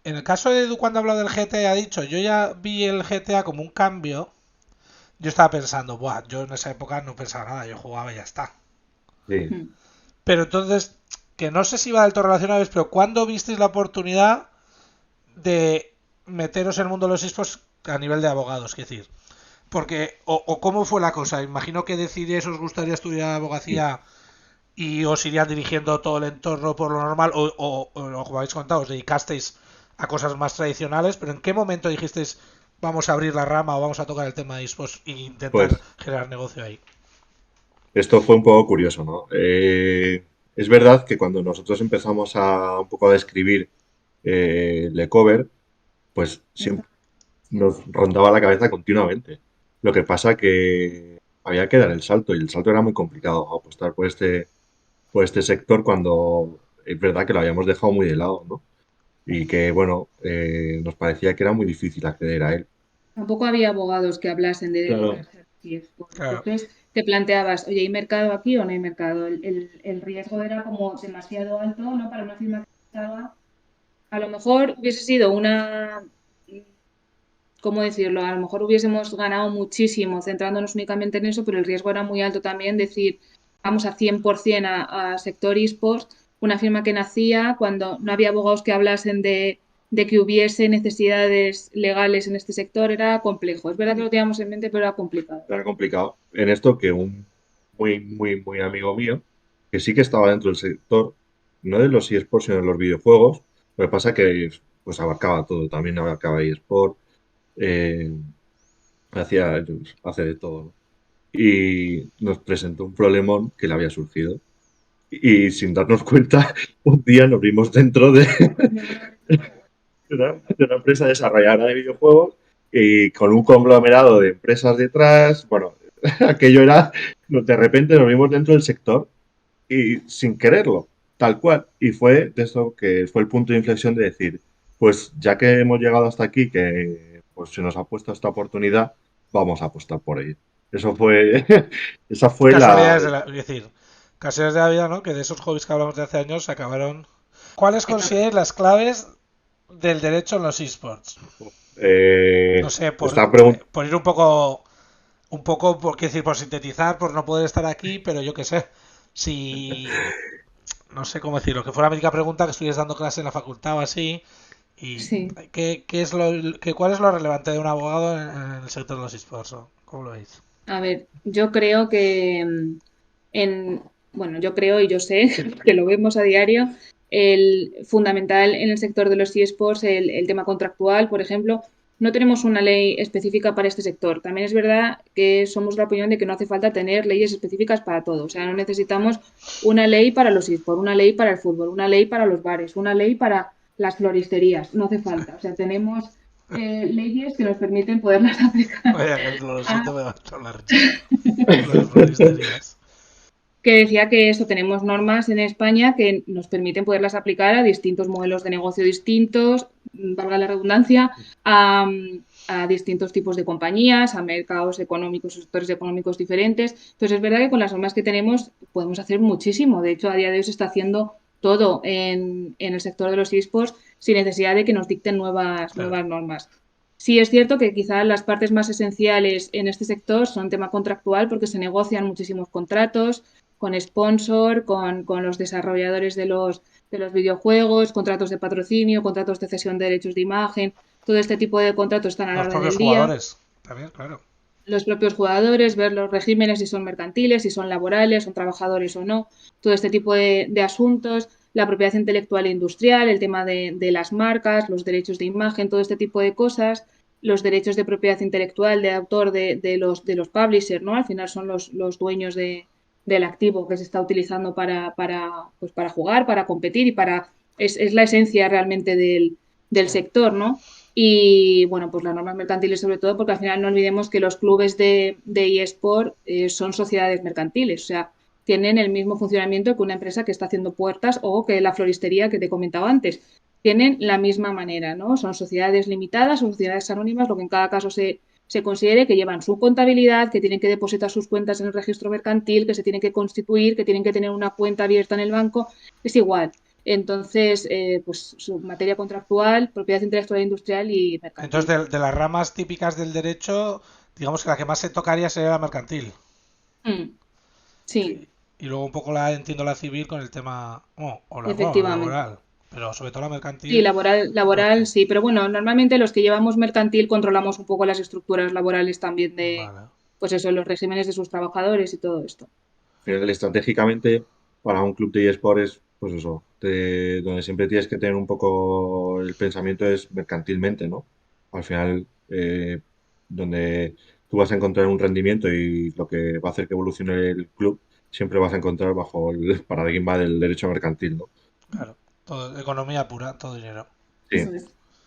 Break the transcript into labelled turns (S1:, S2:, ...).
S1: En el caso de Edu, cuando ha hablado del GTA, ha dicho, yo ya vi el GTA como un cambio. Yo estaba pensando, buah, yo en esa época no pensaba nada, yo jugaba y ya está.
S2: Sí.
S3: Mm.
S1: Pero entonces, que no sé si va del todo relacionado, pero ¿cuándo visteis la oportunidad de meteros en el mundo de los esports a nivel de abogados? Es decir, porque, o cómo fue la cosa, imagino que decidíais, os gustaría estudiar abogacía y os irían dirigiendo todo el entorno por lo normal, o como habéis contado, os dedicasteis a cosas más tradicionales, pero ¿en qué momento dijisteis vamos a abrir la rama o vamos a tocar el tema de esports e intentar
S2: Pues
S1: generar negocio ahí?
S2: esto fue un poco curioso, ¿no? Es verdad que cuando nosotros empezamos a un poco a describir Le Cover, pues siempre nos rondaba la cabeza continuamente. Lo que pasa que había que dar el salto y el salto era muy complicado apostar por este sector cuando es verdad que lo habíamos dejado muy de lado, ¿no? Y que, bueno, nos parecía que era muy difícil acceder a él.
S3: Tampoco había abogados que hablasen de
S2: Claro.
S3: dedicarse a riesgo.
S1: Claro.
S3: Entonces te planteabas, oye, ¿hay mercado aquí o no hay mercado? El riesgo era como demasiado alto, ¿no? Para una firma que estaba. A lo mejor hubiese sido una, ¿cómo decirlo? A lo mejor hubiésemos ganado muchísimo centrándonos únicamente en eso, pero el riesgo era muy alto también decir, vamos a 100% a sector esports, una firma que nacía cuando no había abogados que hablasen de que hubiese necesidades legales en este sector, era complejo. Es verdad que lo teníamos en mente, pero era complicado.
S2: Era complicado. En esto que un muy amigo mío, que sí que estaba dentro del sector, no de los eSports, sino de los videojuegos, lo que pasa que pues abarcaba todo, también abarcaba eSport, eh, hace de todo, ¿no? Y nos presentó un problemón que le había surgido. Y sin darnos cuenta, un día nos vimos dentro de una empresa desarrolladora de videojuegos y con un conglomerado de empresas detrás. Bueno, aquello era, de repente nos vimos dentro del sector y sin quererlo, tal cual. Y fue de eso que fue el punto de inflexión de decir, pues ya que hemos llegado hasta aquí, que pues se nos ha puesto esta oportunidad, vamos a apostar por ello. Eso fue, esa fue la,
S1: Casualidades de la, es decir, casualidades de la vida, ¿no? Que de esos hobbies que hablamos de hace años se acabaron. ¿Cuáles consideráis las claves del derecho en los esports? No sé,
S2: esta pregunta.
S1: por ir un poco, por qué decir, por sintetizar, por no poder estar aquí, pero yo qué sé, si, no sé cómo decirlo, que fuera la mítica pregunta que estuvieras dando clase en la facultad o así, y
S3: Sí.
S1: qué es lo, cuál es lo relevante de un abogado en el sector de los esports, ¿o ¿cómo lo veis?
S3: A ver, yo creo que bueno, yo creo y yo sé que lo vemos a diario, el fundamental en el sector de los eSports, el tema contractual, por ejemplo, no tenemos una ley específica para este sector. También es verdad que somos la opinión de que no hace falta tener leyes específicas para todo. O sea, no necesitamos una ley para los eSports, una ley para el fútbol, una ley para los bares, una ley para las floristerías. No hace falta. O sea, tenemos leyes que nos permiten poderlas aplicar
S1: Vaya ejemplo, lo
S3: a
S1: siento, me va a echar la risa. Las floristerías.
S3: que decía que eso tenemos normas en España que nos permiten poderlas aplicar a distintos modelos de negocio distintos, valga la redundancia, a, a distintos tipos de compañías, a mercados económicos, sectores económicos diferentes. Entonces es verdad que con las normas que tenemos podemos hacer muchísimo. De hecho, a día de hoy se está haciendo todo en el sector de los esports sin necesidad de que nos dicten
S1: Claro.
S3: nuevas normas. Sí es cierto que quizás las partes más esenciales en este sector son tema contractual porque se negocian muchísimos contratos, con sponsor, con los desarrolladores de los videojuegos, contratos de patrocinio, contratos de cesión de derechos de imagen, todo este tipo de contratos están a la
S1: Los
S3: orden
S1: propios
S3: del día.
S1: jugadores, también, claro.
S3: Los propios jugadores, ver los regímenes si son mercantiles, si son laborales, son trabajadores o no, todo este tipo de asuntos, la propiedad intelectual e industrial, el tema de las marcas, los derechos de imagen, todo este tipo de cosas, los derechos de propiedad intelectual de autor de los publishers, ¿no? Al final son los dueños del activo que se está utilizando pues para jugar, para competir y es la esencia realmente del
S1: Sí.
S3: sector, ¿no? Y bueno, pues las normas mercantiles sobre todo, porque al final no olvidemos que los clubes de eSport son sociedades mercantiles, o sea, tienen el mismo funcionamiento que una empresa que está haciendo puertas o que la floristería que te he comentado antes. Tienen la misma manera, ¿no? Son sociedades limitadas, son sociedades anónimas, lo que en cada caso se considere que llevan su contabilidad, que tienen que depositar sus cuentas en el registro mercantil, que se tienen que constituir, que tienen que tener una cuenta abierta en el banco, es igual. Entonces, pues su materia contractual, propiedad intelectual industrial y mercantil.
S1: Entonces, de las ramas típicas del derecho, digamos que la que más se tocaría sería la mercantil.
S3: Mm, sí,
S1: Sí. Y luego un poco entiendo la civil con el tema, bueno, la
S3: efectivamente.
S1: laboral, pero sobre todo la
S3: Sí,
S1: mercantil,
S3: laboral
S1: fuerte.
S3: sí, pero bueno, normalmente los que llevamos mercantil controlamos un poco las estructuras laborales también de,
S1: Vale.
S3: pues eso, los regímenes de sus trabajadores y todo esto.
S2: Al final, estratégicamente, para un club de eSports es, pues eso, donde siempre tienes que tener un poco el pensamiento es mercantilmente, ¿no? Al final, donde tú vas a encontrar un rendimiento y lo que va a hacer que evolucione el club, siempre vas a encontrar bajo el paradigma del derecho mercantil, ¿no?
S1: Claro. Todo, economía pura, todo dinero.
S2: Sí.